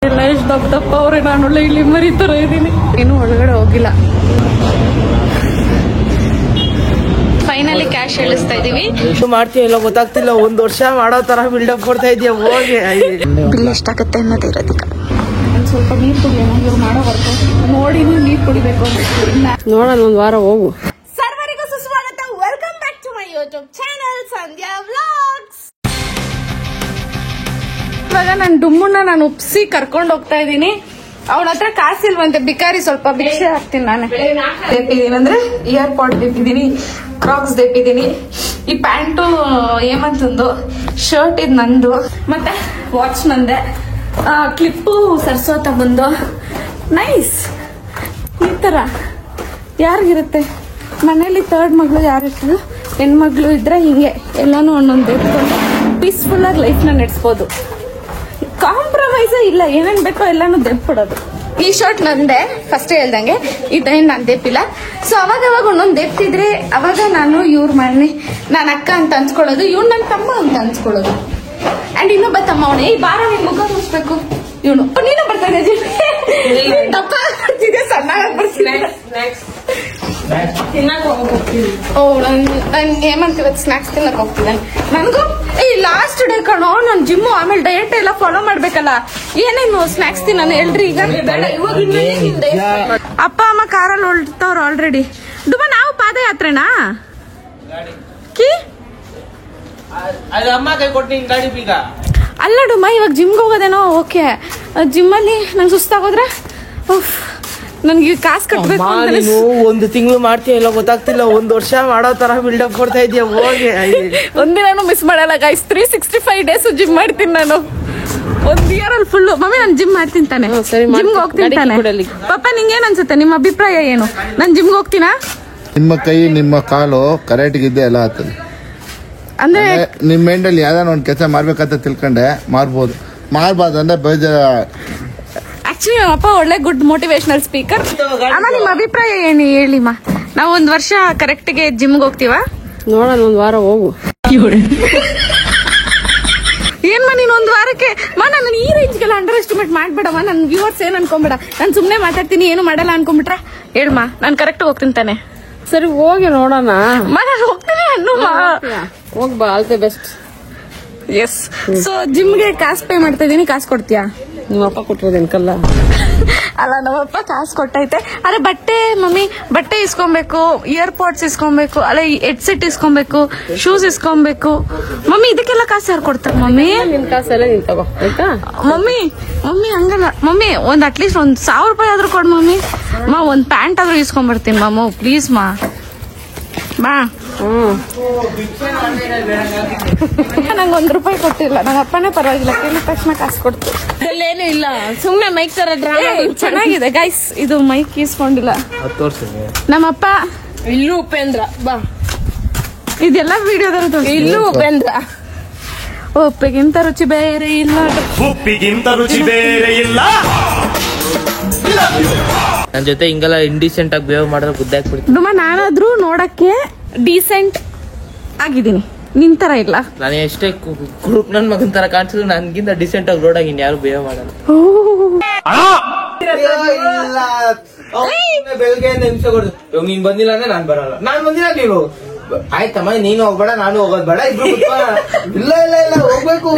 ಎಲ್ಲ ಎಷ್ಟು ದಪ್ಪ ದಪ್ಪ ಅವ್ರೆ, ನಾನು ಒಳ್ಳೆ ಇಲ್ಲಿ ಮರಿ ತರ ಇದ್ದೀನಿ. ಇನ್ನು ಒಳಗಡೆ ಹೋಗಿಲ್ಲ. ಫೈನಲಿ ಕ್ಯಾಶ್ ಇಳಿಸ್ತಾ ಇದೀವಿ. ಮಾಡ್ತೀಯಲ್ಲ ಗೊತ್ತಾಗ್ತಿಲ್ಲ, 1 ವರ್ಷ ಮಾಡೋ ತರ ಬಿಲ್ಡಪ್ ಕೊಡ್ತಾ ಇದೀಯ. ಹೋಗಿ ಬಿಲ್ ಎಷ್ಟಾಗುತ್ತೆ ಅನ್ನೋದೇ ಇರೋದೀಗ. ಒಂದು ಸ್ವಲ್ಪ ನೀರು ಕುಡಿಯೋಣ, ಇವ್ರು ಮಾಡೋ ವರ್ಕ್ ನೋಡಿ ನೀರು ಕುಡಿಬೇಕು ಅಂತ ನೋಡೋಣ. 1 ವಾರ ಹೋಗು. ಸರ್ವರಿಗೂ ಸುಸ್ವಾಗತ. Welcome back to my YouTube channel Sandhya vlogs. ಇವಾಗ ನಾನು ಡುಮ್ಮನ್ನ ನಾನು ಉಪ್ಸಿ ಕರ್ಕೊಂಡು ಹೋಗ್ತಾ ಇದ್ದೀನಿ. ಅವನ ಹತ್ರ ಕಾಸಿಲ್ವಂತೆ, ಬಿಕಾರಿ. ಸ್ವಲ್ಪ ಭಿಕ್ಷೆ ಹಾಕ್ತೀನಿ ನಾನೇ. ದೇಪಿದೀನಿ ಅಂದ್ರೆ ಇಯರ್ ಪಾಡ್ ದೇಪಿದೀನಿ, ಕ್ರಾಕ್ಸ್ ದೇಪಿದೀನಿ. ಈ ಪ್ಯಾಂಟು ಹೇಮಂತಂದು, ಶರ್ಟ್ ಇದು ನಂದು, ಮತ್ತೆ ವಾಚ್ ನಂದೆ, ಕ್ಲಿಪ್ಪು ಸರ್ಸೋತ ಬಂದು. ನೈಸ್. ಈ ತರ ಯಾರಿಗಿರುತ್ತೆ ಮನೇಲಿ? 3rd ಮಗಳು ಯಾರಿರ್ತದೆ? ಹೆಣ್ಮಗಳು ಇದ್ರೆ ಹಿಂಗೆ ಎಲ್ಲಾನು ಒಂದೊಂದು ಎತ್ಕೊಂಡು ಪೀಸ್ಫುಲ್ ಆಗಿ ಲೈಫ್ ನ ನಡೆಸ್ಬೋದು. ಕಾಂಪ್ರಮೈಸ್ ಇಲ್ಲ, ಏನೇನ್ ಬೇಕೋ ಎಲ್ಲಾನು ದೆಪ್ಪಿಡೋದು. ಈ ಶರ್ಟ್ ನಂದೆ, ಫಸ್ಟ್ ಹೇಳ್ದಂಗೆ. ಇದೇನು ನಾನು ದೆಪ್ಪಿಲ್ಲ. ಸೊ ಅವಾಗ ಒಂದೊಂದು ದೆಪ್ತಿದ್ರೆ ಅವಾಗ ನಾನು ಇವ್ರ ಮನೆ ನಾನು ಅಕ್ಕ ಅಂತ ಅನ್ಸ್ಕೊಳ್ಳೋದು, ಇವ್ನು ನನ್ನ ತಮ್ಮ ಅಂತ ಅನ್ಸ್ಕೊಳ್ಳೋದು. ಅಂಡ್ ಇನ್ನೊಬ್ಬ ತಮ್ಮ ಅವನೇ, ಈ ಬಾರ ನಿನ್ ಮುಖ ತೋರಿಸ್ಬೇಕು. ಇವನು ನೀನು ಬರ್ತಾನೆ, ದಪ್ಪ ಆಗ್ತಿದೆ, ಸಣ್ಣ ಬರ್ತೀನಿ. ಓ ನನ್ ಹೇಮಂತ್ ಇವತ್ತು ಸ್ನಾಕ್ಸ್ ತಿನ್ನಕ್ ಹೋಗ್ತಿದ್ದಾನೆ. ನನಗೂ ಲಾಸ್ಟ್ ಡೇ ಕಣೋ, ನಾನು ಜಿಮ್ಮು ಆಮೇಲೆ ಡಯಟ್ ಎಲ್ಲ ಫಾಲೋ ಮಾಡ್ಬೇಕಲ್ಲ. ಏನೇನು ಸ್ನಾಕ್ಸ್ ತಿನ್ನ ಹೇಳ್ರಿ ಈಗ. ಅಪ್ಪ ಅಮ್ಮ ಕಾರಲ್ಲಿ ಹೊರಟವ್ರು ಆಲ್ರೆಡಿ. ಡುಮ ನಾವು ಪಾದಯಾತ್ರೆನಾ? ಅಲ್ಲ ಡುಮ, ಇವಾಗ ಜಿಮ್ಗೆ ಹೋಗೋದೇನೋ ಓಕೆ. ಜಿಮ್ಮಲ್ಲಿ ನಂಗೆ ಸುಸ್ತಾಗೋದ್ರೆ ನನ್ಗೆ ಕಾಸು ಕಟ್ಬೇಕು. 1 ತಿಂಗಳು ಮಾಡ್ತೀಯಲ್ಲ ಗೊತ್ತಾಗ್ತಿಲ್ಲ, 1 ವರ್ಷ ಮಾಡೋ ತರ ಬಿಲ್ಡಪ್ ಕೊಡ್ತಾ ಇದೀಯ. ಹೋಗಿ ಒಂದಿನಾನು ಮಿಸ್ ಮಾಡಲ್ಲ ಗೈಸ್. 365 ಡೇಸ್ ಜಿಮ್ ಮಾಡ್ತೀನಿ ನಾನು. 1 ಇಯರ್ ಅಲ್ಲಿ ಫುಲ್. ಮಮ್ಮಿ ನಾನು ಜಿಮ್ ಮಾಡ್ತೀನಿ ತಾನೆ, ಜಿಮ್ಗೆ ಹೋಗ್ತೀನಿ ತಾನೆ. ಪಾಪ ನಿಂಗೇನ್ ಅನ್ಸುತ್ತೆ? ನಿಮ್ಮ ಅಭಿಪ್ರಾಯ ಏನು? ನಾನು ಜಿಮ್ಗೆ ಹೋಗ್ತೀನಾ? ನಿಮ್ಮ ಕೈ ನಿಮ್ಮ ಕಾಲು ಕರೆಕ್ಟ್ ಗಿದ್ದೆ ಎಲ್ಲ ಆಗ್ತದೆ. ಅಂದ್ರೆ ನಿಮ್ ಮೈಂಡಲ್ಲಿ ಯಾವ್ದಾನ ಒಂದ್ ಕೆಲಸ ಮಾಡ್ಬೇಕಂತ ತಿಳ್ಕೊಂಡೆ ಮಾಡ್ಬೋದು. ಮಾಡ್ಬಾರ್ದು ಅಂದ್ರೆ ಬೇಜಾರ. ಆಕ್ಚುಲಿ ನಮ್ಮ ಅಪ್ಪ ಒಳ್ಳೆ ಗುಡ್ ಮೋಟಿವೇಶನಲ್ ಸ್ಪೀಕರ್. ಅಮ್ಮ ನಿಮ್ಮ ಅಭಿಪ್ರಾಯ ಏನು ಹೇಳಿಮ್ಮ? ನಾವು 1 ವರ್ಷ ಕರೆಕ್ಟ್ಗೆ ಜಿಮ್ಗೆ ಹೋಗ್ತೀವ? ನೋಡೋಣ. 1 ವಾರ ಹೋಗು. ಏನ್ಮ ನೀನ್ 1 ವಾರಕ್ಕೆ? ನಾನು ಈ ರೇಂಜ್ಗೆಲ್ಲ ಅಂಡರ್ ಎಸ್ಟಿಮೇಟ್ ಮಾಡ್ಬೇಡಮ್ಮ. ನನ್ ವ್ಯೂವರ್ಸ್ ಏನ್ ಅನ್ಕೊಂಬೇಡ. ನಾನು ಸುಮ್ನೆ ಮಾತಾಡ್ತೀನಿ, ಏನು ಮಾಡಲ್ಲ ಅನ್ಕೊಂಡ್ಬಿಟ್ರ ಹೇಳ್ಮ. ನಾನು ಕರೆಕ್ಟ್ ಹೋಗ್ತೀನಿ ತಾನೆ. ಸರಿ ಹೋಗಿ ನೋಡೋಣ. ನಾನು ಹೋಗ್ತೀನಿ ಅನ್ನುಮ್ಮ. ಹೋಗ್ಬಾ, all the best. Yes. So ಜಿಮ್ಗೆ ಕಾಸು ಪೇ ಮಾಡ್ತಾ ಇದೀನಿ, ಕಾಸು ಕೊಡ್ತೀಯಾ? ನಿಮ್ಮಪ್ಪ ಕೊಟ್ಟಿರೋದೇನ್ಕಲ್ಲ. ಅಲ್ಲ ನಮ್ಮಪ್ಪ ಕಾಸು ಕೊಟ್ಟೈತೆ. ಅದೇ ಬಟ್ಟೆ ಮಮ್ಮಿ, ಬಟ್ಟೆ ಇಸ್ಕೊಬೇಕು, ಇಯರ್ ಪಾಡ್ಸ್ ಇಸ್ಕೊಬೇಕು, ಅಲ್ಲ ಹೆಡ್ಸೆಟ್ ಇಸ್ಕೊಬೇಕು, ಶೂಸ್ ಇಸ್ಕೊಬೇಕು. ಮಮ್ಮಿ ಇದಕ್ಕೆಲ್ಲ ಕಾಸು ಯಾರು ಕೊಡ್ತಾರೆ ಮಮ್ಮಿ? ನಿನ್ ಕಾಸೆಲ್ಲ ನೀನ್ ತಗೋ ಆಯ್ತಾ. ಮಮ್ಮಿ ಹಂಗಲ್ಲ ಮಮ್ಮಿ, ಅಟ್ಲೀಸ್ಟ್ 1,000 ರೂಪಾಯಿ ಆದ್ರೂ ಕೊಡ್ ಮಮ್ಮಿ. 1 ಪ್ಯಾಂಟ್ ಆದ್ರೂ ಇಸ್ಕೊಂಡ್ಬರ್ತೀನಿ ಮಾಮ, ಪ್ಲೀಸ್ ಮಾ. ನಂಗೆ 1 ರೂಪಾಯಿ ಕೊಟ್ಟಿಲ್ಲ. ನಮ್ಮ ಅಪ್ಪನೇ ಪರವಾಗಿಲ್ಲ, ಕೇಳಿದ ತಕ್ಷಣ ಕಾಸು ಕೊಡ್ತು. ಏನು ಇಲ್ಲ, ಸುಮ್ನೆ ಮೈಕ್ ತರ ಚೆನ್ನಾಗಿದೆ ಗೈಸ್. ಇದು ಮೈಕ್ ಇಸ್ಕೊಂಡಿಲ್ಲ ನಮ್ಮಪ್ಪ. ಇಲ್ಲೂ ಉಪೇಂದ್ರ ಬಾ, ಇದೆಲ್ಲ ವಿಡಿಯೋದಲ್ಲಿ ಇಲ್ಲೂ ಉಪೇಂದ್ರ. ಉಪ್ಪಿಗಿಂತ ರುಚಿ ಬೇರೆ ಇಲ್ಲ, ಉಪ್ಪಿಗಿಂತ ರುಚಿ ಬೇರೆ ಇಲ್ಲ. ನನ್ ಜೊತೆ ಹಿಂಗೆಲ್ಲ ಇಂಡಿಸೆಂಟ್ ಆಗಿ ಬಿಹೇವ್ ಮಾಡಿದ್ರೆ ಗುದ್ದಾಕ್ಬಿಡ್ತೀನಿ. ನಾನಾದ್ರೂ ನೋಡಕ್ಕೆ ಡೀಸೆಂಟ್ ಆಗಿದ್ದೀನಿ, ನಿನ್ ತರ ಇಲ್ಲ. ನಾನು ಎಷ್ಟೇ ಗ್ರೂಪ್ ನನ್ ಮಗನ್ ತರ ಕಾಣಿಸಿದ್ರು ನನ್ಗಿಂತ ಡಿಸೆಂಟ್ ಆಗಿ ರೋಡ್ ಆಗಿ ಯಾರು ಬಿಹೇವ್ ಮಾಡಲ್ಲ. ಬೆಳಗ್ಗೆ ನಿಮಿಷ ಕೊಡು. ನೀನ್ ಬಂದಿಲ್ಲ ಅಂದ್ರೆ ನಾನ್ ಬರಲ್ಲ. ನಾನ್ ಬಂದಿಲ್ಲ ನೀನು ಆಯ್ತಮ್ಮ, ನೀನು ಹೋಗ್ಬೇಡ ನಾನು ಹೋಗೋದ್ ಬೇಡ, ಇಬ್ರು ಇಲ್ಲ ಇಲ್ಲ ಇಲ್ಲ ಹೋಗ್ಬೇಕು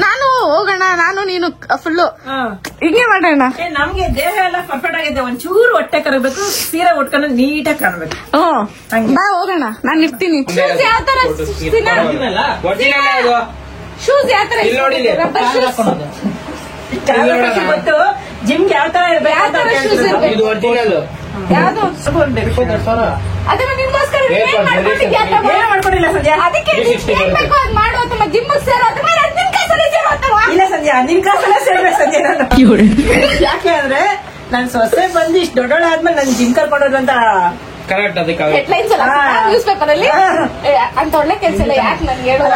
ನಾನು ಹೋಗೋಣ. ನಾನು ನೀನು ಫುಲ್ಲು ಹಿಂಗೆ ಮಾಡೋಣ. ನಮ್ಗೆ ದೇಹ ಎಲ್ಲ ಪರ್ಫೆಕ್ಟ್ ಆಗಿದೆ. ಒಂಚೂರು ಹೊಟ್ಟೆ ಕರಬೇಕು, ಸೀರೆ ಉಟ್ಕೊಂಡು ನೀಟಾಗಿ ಕಾಣ್ಬೇಕು. ಬಾ ಹೋಗೋಣ, ನಾನು ಇರ್ತೀನಿ. ಶೂಸ್ ಯಾವ ತರ? ಶೂಸ್ ಯಾವ ತರ? ಗೊತ್ತು ಜಿಮ್ಗೆ ಯಾವ ತರ ಇರ್ಬೇಕು? ಯಾವ್ದು ಅದೇ ನಿನ್ಗೋಸ್ಕರ ಮಾಡ್ಕೊಂಡಿಲ್ಲ ಸಂಜೆ. ಅದಕ್ಕೆ ಮಾಡುವ ಜಿಮ್ ಸೇರೋ ಇಲ್ಲ ಸಂಜೆ, ನಿನ್ ಕಾಸೆಲ್ಲ ಸೇರ್ಬೇಕು ಸಂಜೆ ನಾನು. ಯಾಕೆ ಅಂದ್ರೆ ನನ್ ಸೊಸೆ ಬಂದು ಇಷ್ಟು ದೊಡ್ಡೋಳಾದ್ಮೇಲೆ ನನ್ ಜಿಮ್ ಕರ್ಕೊಂಡೋದು ಅಂತ ಕರೆಕ್ಟ್. ಅದಕ್ಕೆ ಹೆಡ್ಲೈನ್ಸ್ ನ್ಯೂಸ್ ಪೇಪರ್ ಅಲ್ಲಿ ಅಂತ ಒಳ್ಳೆ ಕೆಲಸ ಇಲ್ಲ. ಯಾಕೆ ನನ್ಗೆ ಹೇಳುವ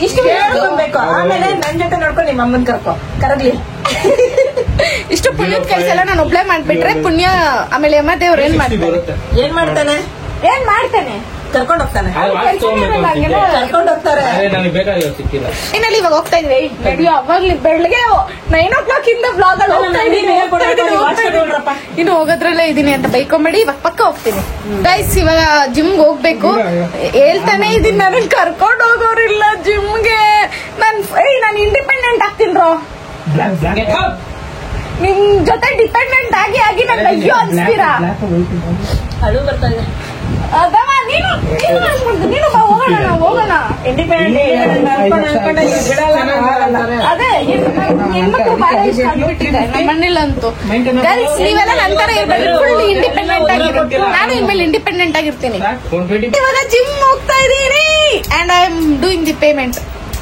ಇಷ್ಟು ಹೇಳ್ಕೊಬೇಕು. ಆಮೇಲೆ ನನ್ ಜೊತೆ ನೋಡ್ಕೊಂಡು ನಿಮ್ಮ ಅಮ್ಮನ್ ಕರಗ್ಲಿ. ಇಷ್ಟು ಪುಣ್ಯದ ಕೆಲಸ ಎಲ್ಲ ನಾನು ಒಬ್ಳೆ ಮಾಡ್ಬಿಟ್ರೆ ಪುಣ್ಯ. ಆಮೇಲೆ ಯಮ ದೇವ್ರು ಏನ್ ಮಾಡ್ತಾನೆ? ಏನ್ ಮಾಡ್ತಾನೆ? ಏನ್ ಮಾಡ್ತಾನೆ? ಕರ್ಕೊಂಡ್ ಹೋಗ್ತಾನೆ ಕರ್ಕೊಂಡ್ ಹೋಗ್ತಾರೆ. ನನಗೆ ಬೇಕಾಗಿರೋ ಸಿಕ್ಕಿಲ್ಲ. ಇನ್ನಲ್ಲಿ ಇವಾಗ ಹೋಗ್ತಾ ಇದ್ವಿ ರೆಡಿ ಅವಾಗ್ಲಿ ಬೆಳಗ್ಗೆ 9 ಇಂದ ಬ್ಲಾಗ್ ಅಲ್ಲಿ ಹೋಗ್ತಾ ಇದೀನಿ. ಇನ್ನು ಹೋಗೋದ್ರಲ್ಲೇ ಇದೀನಿ ಅಂತ ಬೈಕೊಂಬೇಡಿ. ಇವಾಗ ಪಕ್ಕ ಹೋಗ್ತೀನಿ ಗೈಸ್. ಇವಾಗ ಜಿಮ್ಗೆ ಹೋಗ್ಬೇಕು ಹೇಳ್ತಾನೆ ಇದೀನಿ. ನನಗ್ ಕರ್ಕೊಂಡ್ ಹೋಗೋರಿಲ್ಲ ಜಿಮ್ಗೆ. ನಾನು ಇಂಡಿಪೆಂಡೆಂಟ್ ಆಗ್ತೀನ್ರೋ. ನಿಮ್ ಜೊತೆ ಡಿಪೆಂಡೆಂಟ್ ಆಗಿ ಆಗಿ ನನ್ಗೆ ಅಯ್ಯೋ ಅನ್ಸ್ತೀರಾ. ಅಳು ಬರ್ತಾ ಇದೆ. ಅದಮ್ಮ ನೀನು ಬಾ, ಹೋಗೋಣ ನಾವು ಹೋಗೋಣ. ಇಂಡಿಪೆಂಡೆಂಟ್ ಅದೇ ಹೆಣ್ಮಕ್ಳು ಬಹಳ ಇಷ್ಟ ಆಗ್ಬಿಟ್ಟಿದೆ ನಮ್ಮ ಮನೇಲಂತೂ. ಗರ್ಲ್ಸ್ ನೀವೆಲ್ಲ ನಂತರ ಇರ್ಬೇಕು, ಫುಲ್ ಇಂಡಿಪೆಂಡೆಂಟ್ ಆಗಿರ್ಬೇಕು. ನಾನು ಇನ್ಮೇಲೆ ಇಂಡಿಪೆಂಡೆಂಟ್ ಆಗಿರ್ತೀನಿ. ಇವಾಗ ಜಿಮ್ ಹೋಗ್ತಾ ಇದೀನಿ and I am doing the payment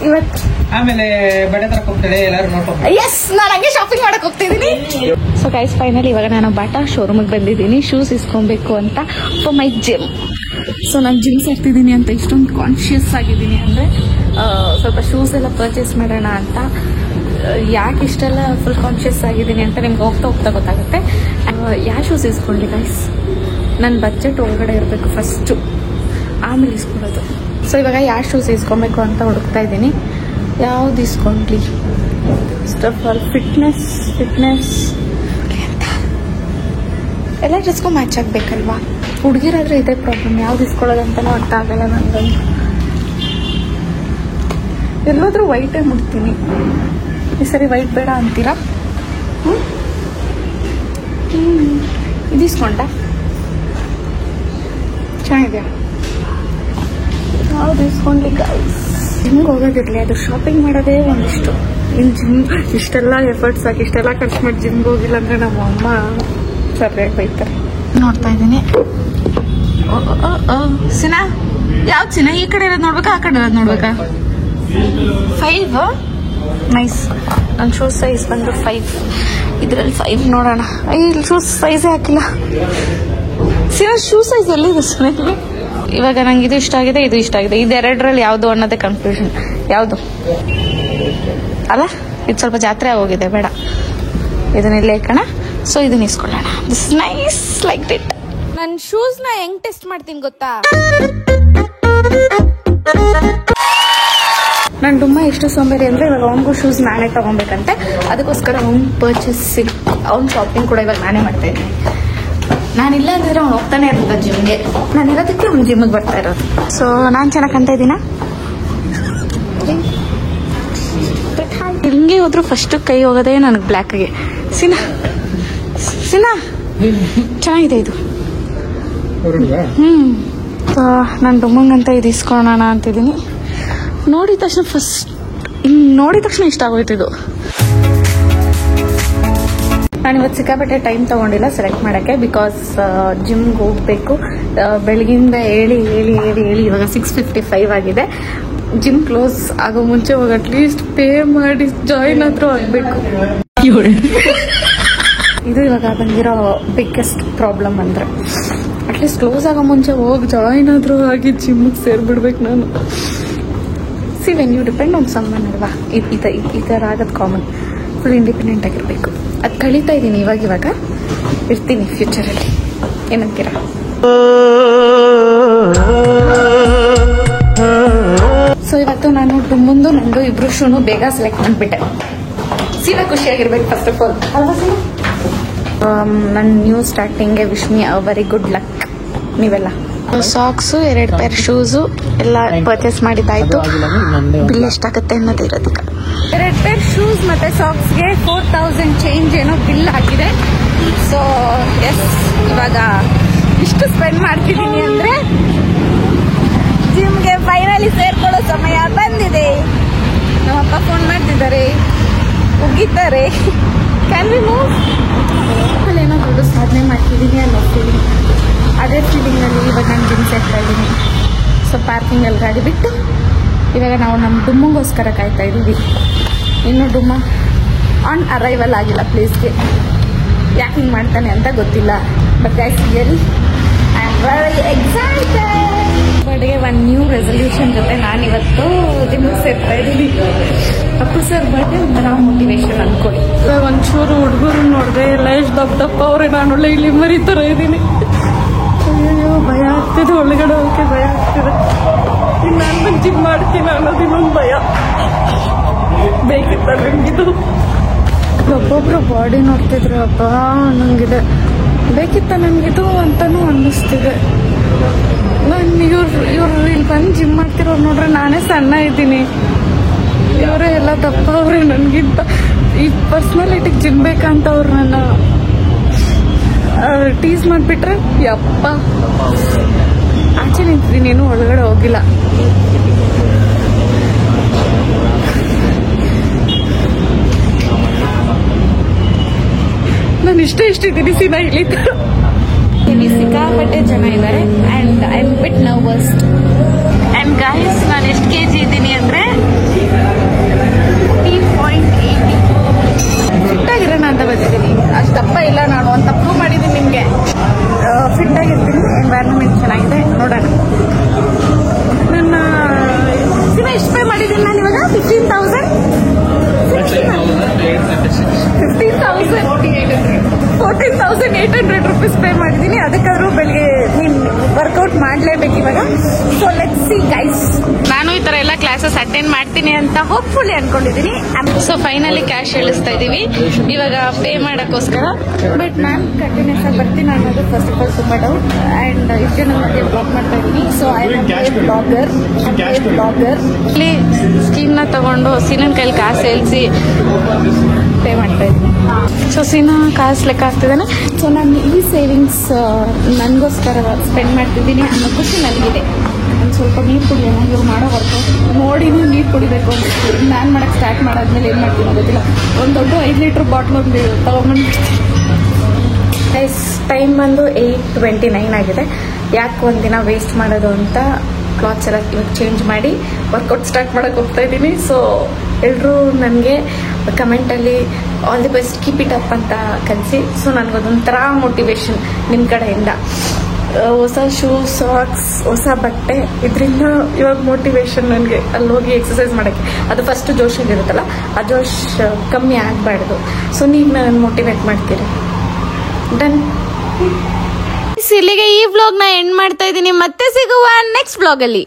ಇವತ್ತು. ಆಮೇಲೆ ಬಡೆ ತರಕ್ ಹೋಗ್ತಾಳೆ, ಎಲ್ಲಾರು ನೋಡ್ಕೊಂಡು. ಎಸ್, ನಾನು ಹಂಗೆ ಶಾಪಿಂಗ್ ಮಾಡಕ್ ಹೋಗ್ತಿದ್ದೀನಿ. ಸೊ ಗೈಸ್ ಫೈನಲಿ ಇವಾಗ ನಾನು ಬಾಟಾ ಶೋರೂಮಿಗೆ ಬಂದಿದ್ದೀನಿ ಶೂಸ್ ಇಸ್ಕೊಬೇಕು ಅಂತ ಫಾರ್ ಮೈ ಜಿಮ್. ಸೊ ನಾನು ಜಿಮ್ ಸೇರ್ತಿದ್ದೀನಿ ಅಂತ ಇಷ್ಟೊಂದು ಕಾನ್ಶಿಯಸ್ ಆಗಿದ್ದೀನಿ ಅಂದರೆ ಸ್ವಲ್ಪ ಶೂಸ್ ಎಲ್ಲ ಪರ್ಚೇಸ್ ಮಾಡೋಣ ಅಂತ. ಯಾಕೆ ಇಷ್ಟೆಲ್ಲ ಫುಲ್ ಕಾನ್ಶಿಯಸ್ ಆಗಿದ್ದೀನಿ ಅಂತ ನಿಮ್ಗೆ ಹೋಗ್ತಾ ಹೋಗ್ತಾ ಗೊತ್ತಾಗುತ್ತೆ. ಯಾವ ಶೂಸ್ ಇಸ್ಕೊಳ್ಳಿ ಗೈಸ್, ನನ್ನ ಬಜೆಟ್ ಒಳಗಡೆ ಇರಬೇಕು ಫಸ್ಟು, ಆಮೇಲೆ ಇಸ್ಕೊಳ್ಳೋದು. ಸೊ ಇವಾಗ ಯಾವ ಶೂಸ್ ಇಸ್ಕೊಬೇಕು ಅಂತ ಹುಡುಕ್ತಾ ಇದ್ದೀನಿ. ಯಾವ್ದು ಇಸ್ಕೊಂಡ್ಲಿ? ಫಸ್ಟ್ ಆಫ್ ಆಲ್ ಫಿಟ್ನೆಸ್ ಎಲ್ಲ ಡ್ರೆಸ್ಗೂ ಮ್ಯಾಚ್ ಆಗಬೇಕಲ್ವಾ. ಹುಡುಗಿರಾದ್ರೆ ಇದೇ ಪ್ರಾಬ್ಲಮ್, ಯಾವ್ದು ಇಸ್ಕೊಳ್ಳೋದಂತನೂ ಅರ್ಥ ಆಗಲ್ಲ ನನಗಂತೂ. ಎಲ್ಲಾದ್ರೂ ವೈಟೇ ಮುಡ್ತೀನಿ. ಈ ಸರಿ ವೈಟ್ ಬೇಡ ಅಂತೀರಾ? ಇದು ಇಸ್ಕೊಂಡ ಚೆನ್ನಾಗಿದೆಯಾ? ಯಾವ್ದು ಇಸ್ಕೊಂಡ್ಲಿ ಗೈಸ್? ಜಿಮ್ಗೆ ಹೋಗೋದಿರ್ಲಿ, ಅದು ಶಾಪಿಂಗ್ ಮಾಡೋದೇ ಒಂದಿಷ್ಟು. ಇನ್ನು ಜಿಮ್ ಇಷ್ಟೆಲ್ಲ ಎಫರ್ಟ್ಸ್ ಆಗಿ ಇಷ್ಟೆಲ್ಲ ಖರ್ಚು ಮಾಡಿ ಜಿಮ್ಗೆ ಹೋಗಿಲ್ಲ ಅಂದ್ರೆ ನಮ್ಮ ಅಮ್ಮ ಸರಿಯಾಗಿ ಬೈತಾರೆ. ನೋಡ್ತಾ ಇದ್ದೀನಿ. ಸಿನಾ ಯಾವ್ದು ಸಿನಾ? ಈ ಕಡೆ ಇರೋದು ನೋಡ್ಬೇಕಾ ಆ ಕಡೆ ಇರೋದು ನೋಡ್ಬೇಕಾ? 5 ನೈಸ್. ನನ್ನ ಶೂಸ್ ಸೈಜ್ ಬಂದು 5. ಇದರಲ್ಲಿ 5 ನೋಡೋಣ. ಇಲ್ಲಿ ಶೂಸ್ ಸೈಜೇ ಹಾಕಿಲ್ಲ. ಸಿನಾ ಶೂ ಸೈಜ್ ಎಲ್ಲಿದೆ ಸಿನಲ್ಲಿ? ಇವಾಗ ನಂಗೆ ಇದು ಇಷ್ಟ ಆಗಿದೆ, ಇದು ಇಷ್ಟ ಆಗಿದೆ. ಇದೆರಡರಲ್ಲಿ ಯಾವುದು ಅನ್ನೋದೇ ಕನ್ಫ್ಯೂಷನ್. ಯಾವುದು ಅಲ್ಲ, ಇದು ಸ್ವಲ್ಪ ಜಾತ್ರೆ ಆಗೋಗಿದೆ, ಬೇಡ ಇದನ್ನೆಲ್ಲ ಇಟ್ಕೋಣ. ಸೊ ಇದನ್ನ ಇಸ್ಕೊಳ್ಳೋಣ. This nice like it. ನನ್ನ ಶೂಸ್ನ ಹೆಂಗ್ ಟೆಸ್ಟ್ ಮಾಡ್ತೀನಿ ಗೊತ್ತಾ? ನನ್ನ ಡುಮ್ಮ ಎಷ್ಟು ಸೋಂಬೇರಿ ಅಂದ್ರೆ ಇವಾಗ ಅವನಿಗೂ ಶೂಸ್ ನಾನೇ ತಗೊಬೇಕಂತೆ. ಅದಕ್ಕೋಸ್ಕರ ಅವ್ನು ಪರ್ಚೇಸಿಂಗ್, ಅವ್ನು ಶಾಪಿಂಗ್ ಕೂಡ ಇವಾಗ ನಾನೇ ಮಾಡ್ತಾ ಇದ್ದೀನಿ. ನಾನಿಲ್ಲ ಅಂದ್ರೆ ಅವ್ನು ಹೋಗ್ತಾನೆ ಇರ್ತ ಜಿಮ್ಗೆ. ನಾನು ಇರೋದಕ್ಕೆ ಅವ್ನು ಜಿಮ್ಗೆ ಬರ್ತಾ ಇರೋದು. ಸೊ ನಾನು ಚೆನ್ನಾಗಿ ಕಾಣ್ತಾ ಇದ್ದೀನ? ಹಿಂಗೆ ಹೋದ್ರು ಫಸ್ಟ್ ಕೈ ಹೋಗೋದೇ ನನಗೆ ಬ್ಲ್ಯಾಕ್ಗೆ. ಸಿನಾ ಚೆನ್ನಾಗಿದೆ ಇದು. ನಾನು ಡುಮ್ಮಂಗಂತ ಇದು ಇಸ್ಕೊಳ್ಳೋಣ ಅಂತಿದ್ದೀನಿ. ನೋಡಿದ ತಕ್ಷಣ ಇಷ್ಟ ಆಗೋಯ್ತು ಇದು. ನಾನಿವತ್ತು ಸಿಕ್ಕಾಪಟ್ಟೆ ಟೈಮ್ ತಗೊಂಡಿಲ್ಲ ಸೆಲೆಕ್ಟ್ ಮಾಡೋಕ್ಕೆ, ಬಿಕಾಸ್ ಜಿಮ್ಗೆ ಹೋಗಬೇಕು. ಬೆಳಗಿಂದ ಹೇಳಿ ಇವಾಗ 6:55 ಆಗಿದೆ. ಜಿಮ್ ಕ್ಲೋಸ್ ಆಗೋ ಮುಂಚೆ ಹೋಗಿ ಅಟ್ಲೀಸ್ಟ್ ಪೇ ಮಾಡಿ ಜಾಯಿನ್ ಆದ್ರೂ ಆಗಬೇಕು. ಇದು ಇವಾಗ ಬಂದಿರೋ ಬಿಗ್ಗೆಸ್ಟ್ ಪ್ರಾಬ್ಲಮ್ ಅಂದ್ರೆ ಅಟ್ಲೀಸ್ಟ್ ಕ್ಲೋಸ್ ಆಗೋ ಮುಂಚೆ ಹೋಗಿ ಜಾಯಿನ್ ಆದ್ರೂ ಆಗಿ ಜಿಮ್ಗೆ ಸೇರ್ಬಿಡ್ಬೇಕು ನಾನು. See when you depend on someone ಅಲ್ವಾ, ಈ ಥರ ಆಗೋದು ಕಾಮನ್. ಫುಲ್ ಇಂಡಿಪೆಂಡೆಂಟ್ ಆಗಿರಬೇಕು. ಅದು ಕಳೀತಾ ಇದ್ದೀನಿ ಇವಾಗ ಇರ್ತೀನಿ ಫ್ಯೂಚರಲ್ಲಿ. ಏನಂತೀರಾ? ಸೊ ಇವತ್ತು ನಾನು ಮುಂದೆ ನಂದು ಇಬ್ರು ಶೂನು ಬೇಗ ಸೆಲೆಕ್ಟ್ ಮಾಡಿಬಿಟ್ಟೆ. ಸೀದಾ ಖುಷಿಯಾಗಿರ್ಬೇಕು ಫಸ್ಟ್ ಆಫ್ ಆಲ್ ಅಲ್ವಾ ಸೀನಾ? ನನ್ನ ನ್ಯೂ ಸ್ಟಾರ್ಟಿಂಗ್ಗೆ wish me a very good luck ನೀವೆಲ್ಲ. ಸಾಕ್ಸು, 2 ಪೇರ್ ಶೂಸು ಎಲ್ಲ ಪರ್ಚೇಸ್ ಮಾಡಿದ್ದಾಯ್ತು. ಬಿಲ್ ಎಷ್ಟಾಗುತ್ತೆ ಅನ್ನೋದು ಇರೋದಕ್ಕ. 2 ಪೇರ್ ಶೂಸ್ ಮತ್ತೆ ಸಾಕ್ಸ್ಗೆ 4000 ಚೇಂಜ್ ಏನೋ ಬಿಲ್ ಆಗಿದೆ. ಸೊ ಎಸ್, ಇವಾಗ ಇಷ್ಟು ಸ್ಪೆಂಡ್ ಮಾಡ್ತಿದ್ದೀನಿ ಅಂದ್ರೆ ಜಿಮ್ಗೆ ಫೈನಲಿ ಸೇರ್ಕೊಳ್ಳೋ ಸಮಯ ಬಂದಿದೆ. ನಮ್ಮಪ್ಪ ಫೋನ್ ಮಾಡ್ತಿದ್ದಾರೆ, ಉಗ್ಗಿದ್ದಾರೆ. Can we move? ಅಲ್ಲೇನೋ ದೊಡ್ಡ ಸಾಧನೆ ಮಾಡ್ತಿದ್ದೀನಿ ಅನ್ನೋ ಫೀಲಿಂಗ್. ಅದೇ ಫೀಲಿಂಗ್ನಲ್ಲಿ ಇವಾಗ ನಾನು ಜಿಮ್ ಸೇರ್ತಾ ಇದ್ದೀನಿ. ಸೊ ಪಾರ್ಕಿಂಗಲ್ಲಿ ಗಾಡಿ ಬಿಟ್ಟು ಇವಾಗ ನಾವು ನಮ್ಮ ಡುಮ್ಮಂಗೋಸ್ಕರ ಕಾಯ್ತಾ ಇದ್ದೀವಿ. ಇನ್ನೂ ಡುಮ್ಮ ಆನ್ ಅರೈವಲ್ ಆಗಿಲ್ಲ ಪ್ಲೇಸ್ಗೆ. ಯಾಕೆ ಹಿಂಗೆ ಮಾಡ್ತಾನೆ ಅಂತ ಗೊತ್ತಿಲ್ಲ. But guys really I am very excited. ಬರ್ಡ್ಗೆ ಒಂದು ನ್ಯೂ ರೆಸಲ್ಯೂಷನ್ ಜೊತೆ ನಾನಿವತ್ತು ಜಿಮ್ಗೆ ಸೇರ್ತಾ ಇದ್ದೀನಿ. ಅಪ್ಪು ಸರ್ ಬರ್ಡೇ ಒಂಥರ ಮೋಟಿವೇಶನ್ ಅನ್ಕೊಳ್ಳಿ. ಇವಾಗ ಒಂಚೂರು ಹುಡುಗರು ನೋಡಿದೆ ಎಲ್ಲ ಎಷ್ಟು ದಪ್ಪ ಅವ್ರೆ, ನಾನು ಒಳ್ಳೆ ಇಲ್ಲಿ ಮರಿ ಥರ ಇದ್ದೀನಿ. ಅಯ್ಯೋ ಭಯ ಆಗ್ತಿದೆ, ಒಳಗಡೆ ಹೋಗಕ್ಕೆ ಭಯ ಆಗ್ತಿದೆ. ಇನ್ನು ನಾನು ಬಂದು ಜಿಮ್ ಮಾಡ್ತೀನಿ ಅನ್ನೋದು ಇನ್ನೊಂದು ಭಯ. ಬೇಕಿತ್ತ ನನಗಿದು. ಒಬ್ಬೊಬ್ರು ಬಾಡಿ ನೋಡ್ತಿದ್ರು, ಅಪ್ಪ ನಂಗಿದೆ ಬೇಕಿತ್ತ ನನಗಿದು ಅಂತಾನು ಅನ್ನಿಸ್ತಿದೆ. ನಾನು ಇವ್ರು ಇಲ್ಲಿ ಬಂದು ಜಿಮ್ ಮಾಡ್ತಿರೋರು ನೋಡ್ರೆ ನಾನೇ ಸಣ್ಣ ಇದ್ದೀನಿ, ಇವರೇ ಎಲ್ಲ ದಪ್ಪ ಅವ್ರೆ ನನಗಿಂತ. ಈ ಪರ್ಸ್ನಾಲಿಟಿಗೆ ಜಿಮ್ ಬೇಕಂತ ಅವ್ರು ನನ್ನ ಟೀಸ್ ಮಾಡಿಬಿಟ್ರೆ ಯಪ್ಪ. ಆಚೆ ನಿಂತಿದ್ದೀನಿ, ಏನೂ ಒಳಗಡೆ ಹೋಗಿಲ್ಲ. ನಾನು ಇಷ್ಟಿದ್ದೀನಿ ಸೀನಾ ಇಲ್ಲಿ ಸಿಕ್ಕಾಪಟ್ಟೆ ಜನ ಇದ್ದಾರೆ and I am bit nervous. And guys, ನಾನು ಎಷ್ಟು kg ಇದ್ದೀನಿ ಅಂದರೆ 3.80. ಫಿಟ್ಟಾಗಿರೋಣ ಅಂತ ಬಂದಿದ್ದೀನಿ. ಅಷ್ಟು ದಪ್ಪ ಇಲ್ಲ ನಾನು ಅಂತ ಪ್ರೂವ್ ಮಾಡಿದ್ದೀನಿ ನಿಮಗೆ. ಫಿಟ್ಟಾಗಿರ್ತೀನಿ, ಎನ್ವೈರನ್ಮೆಂಟ್ ಚೆನ್ನಾಗಿದೆ, ನೋಡೋಣ. ನನ್ನ ಸಿನ ಎಷ್ಟು ಪೇ ಮಾಡಿದ್ದೀನಿ ನಾನು ಇವಾಗ? 15,000 14,800 ರುಪೀಸ್ ಪೇ ಮಾಡಿದ್ದೀನಿ. ಅದಕ್ಕಾದ್ರೂ ಬೆಳಿಗ್ಗೆ ನೀನು ವರ್ಕೌಟ್ ಮಾಡಲೇಬೇಕು ಇವಾಗ. So let's see guys. ನಾನು ಈ ಥರ ಎಲ್ಲ ಕ್ಲಾಸಸ್ ಅಟೆಂಡ್ ಮಾಡ್ತೀನಿ ಅಂತ ಹೋಪ್ಫುಲಿ ಅನ್ಕೊಂಡಿದ್ದೀನಿ. ಸೊ ಫೈನಲಿ ಕ್ಯಾಶ್ ಇಳಿಸ್ತಾ ಇದ್ದೀವಿ ಇವಾಗ ಪೇ ಮಾಡೋಕ್ಕೋಸ್ಕರ. ಬಟ್ ನಾನು ಕಂಟಿನ್ಯೂಸ್ ಆಗಿ ಬರ್ತೀನಿ ಅನ್ನೋದು ಫಸ್ಟ್ ಆಫ್ ಆಲ್ ತುಂಬ ಡೌಟ್. ಆ್ಯಂಡ್ ಇಷ್ಟು ನನ್ನ ಮಧ್ಯೆ ಬ್ಲಾಗ್ ಮಾಡ್ತಾ ಇದ್ದೀನಿ. So I am blogger. ಇಲ್ಲಿ ಸ್ಕೀನ್ನ ತಗೊಂಡು ಸೀನನ್ ಕೈಲಿ ಕಾಸು ಏಳಿಸಿ ಪೇ ಮಾಡ್ತಾ ಇದ್ದೀನಿ. ಸೊ ಸೀನಾ ಕಾಸು ಲೆಕ್ಕ ಆಗ್ತಿದ್ದಾನೆ. ಸೊ ನಾನು ಈ ಸೇವಿಂಗ್ಸ್ ನನಗೋಸ್ಕರ ಸ್ಪೆಂಡ್ ಮಾಡ್ತಿದ್ದೀನಿ ಅನ್ನೋ ಖುಷಿ ನನಗಿದೆ. ಒಂದು ಸ್ವಲ್ಪ ನೀರು ಕುಡಿಯೋಣ. ಇವ್ರು ಮಾಡೋ ವರ್ಕೌಟ್ ನೋಡಿ ನೀರು ಕುಡಿಬೇಕು ಅಂತ ನಾನು ಮಾಡೋಕ್ಕೆ ಸ್ಟಾರ್ಟ್ ಮಾಡಾದ್ಮೇಲೆ ಏನು ಮಾಡ್ತೀನಿ ಗೊತ್ತಿಲ್ಲ. ಒಂದು ದೊಡ್ಡ 5 ಲೀಟ್ರ್ ಬಾಟ್ಲ್ ಒಂದು ತೊಗೊಂಬಂದು ಟೈಮ್ ಬಂದು 8:29 ಆಗಿದೆ. ಯಾಕೆ ಒಂದಿನ ವೇಸ್ಟ್ ಮಾಡೋದು ಅಂತ ಕ್ಲಾತ್ಸ್ ಎಲ್ಲ ಇವಾಗ ಚೇಂಜ್ ಮಾಡಿ ವರ್ಕೌಟ್ ಸ್ಟಾರ್ಟ್ ಮಾಡೋಕ್ಕೆ ಹೋಗ್ತಾ ಇದ್ದೀನಿ. ಸೊ ಎಲ್ಲರೂ ನನಗೆ ಕಮೆಂಟಲ್ಲಿ all the best, keep it up ಅಂತ ಕಲಿಸಿ. ಸೊ ನನಗೊಂಥರ ಮೋಟಿವೇಶನ್ ನಿಮ್ಮ ಕಡೆಯಿಂದ. ಹೊಸ ಶೂ, ಸಾಕ್ಸ್, ಹೊಸ ಬಟ್ಟೆ, ಇದರಿಂದ ಇವಾಗ ಮೋಟಿವೇಶನ್ ನನಗೆ ಅಲ್ಲಿ ಹೋಗಿ ಎಕ್ಸಸೈಸ್ ಮಾಡೋಕ್ಕೆ. ಅದು ಫಸ್ಟ್ ಜೋಶಲ್ಲಿರುತ್ತಲ್ಲ, ಆ ಜೋಶ್ ಕಮ್ಮಿ ಆಗಬಾರ್ದು. ಸೊ ನೀವು ನನ್ನ ಮೋಟಿವೇಟ್ ಮಾಡ್ತೀರಿ. ಡನ್. ಇಲ್ಲಿಗೆ ಈ ವ್ಲಾಗ್ನ ಎಂಡ್ ಮಾಡ್ತಾ ಇದ್ದೀನಿ. ಮತ್ತೆ ಸಿಗುವ ನೆಕ್ಸ್ಟ್ ವ್ಲಾಗಲ್ಲಿ.